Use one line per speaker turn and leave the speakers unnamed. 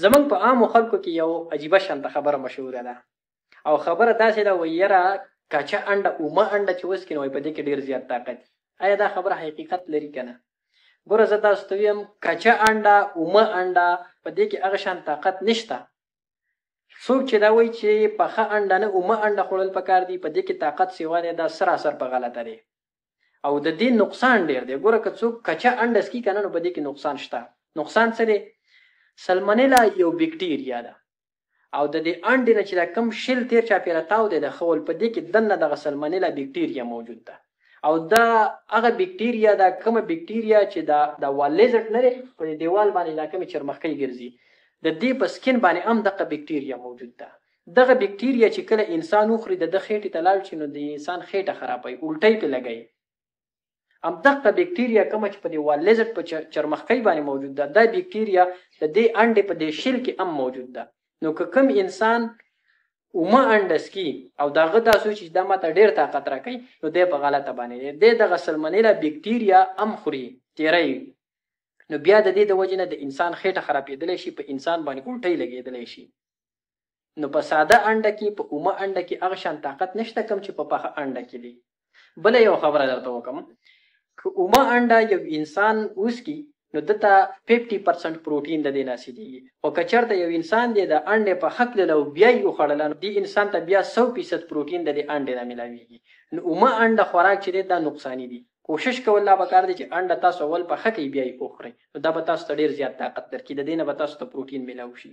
زمونږ په عامو خلکو کې یو عجیبه شانته خبره مشهوره ده او خبره داسې ده وایي یاره کچه انډه اومه انډه چې وڅکي نو په دې کې ډېر زیات طاقت دي. آیا دا خبره حقیقت لري که نه؟ ګوره زه تاسو ته وایم کچه انډه اومه انډه په دې کې هغه شان طاقت نشته. څوک چې دا وایي چې پخه انډه نه اومه انډه خوړل پکار دي په دې کې طاقت سیوا دی دا سراسر په غلطه دی او د دې نقصان ډېر دی. ګوره که څوک کچه انډه څکي که نه نو په دې کې نقصان شته. نقصان څه دی؟ سلمونیلا یو بیکټیریا ده او د دې انډې نه چې دا کم شل تیر چاپېره تاو دی د خول په دې کې دننه دغه سلمونیلا بیکټیریا موجود ده او دا هغه بیکټیریا دا کومه بیکټیریا چې دا والیزټ نه دی په دیوال باندې دا کومې چرمخکۍ ګرځي د دې په سکین باندې هم دغه بیکټیریا موجود ده. دغه بیکټیریا چې کله انسان وخوري د خېټې ته لاړ شي نو د انسان خېټه خرابوي الټۍ پې لګوي. همدغه بیکټیریا کومه چې په دې والیزټ په چرمخکۍ باندې موجود ده دا بیکټیریا د دې انډې په دې شیل کې هم موجود ده. نو که کوم انسان اومه انډه څکي او دغه دا سوچ چې دا ماته ډېر طاقت راکوي نو دی په غلطه باندې دی دغه سلمونیلا بیکټیریا هم خوري تیری نو بیا د دې د وجې نه د انسان خېټه خرابېدلی شي په انسان باندې الټۍ لګېدلی شي. نو په ساده انډه کې په اومه انډه کې هغه شان طاقت نشته کوم چې په پخه انډه کې دی. بله یو خبره درته وکړم که اومه انډه یو انسان وڅکي نو دته 50% پروټین د دې ناصیدېږي خو که چېرته یو انسان دی د انډې په حق لیدل او بیا یې وخوړله نو دې انسان ته بیا 100% پروټین د دې انډې نه میلاویږي. نو اومه انډه خوراک چې دی دا نقصاني دي. کوشش کول لا پکار دی چې انډه تاسو اول په حق بیا یې وخورئ نو دا به تاسو ته ډېر زیات طاقت درکړي د دې نه به تاسو ته پروټین میلاو شي.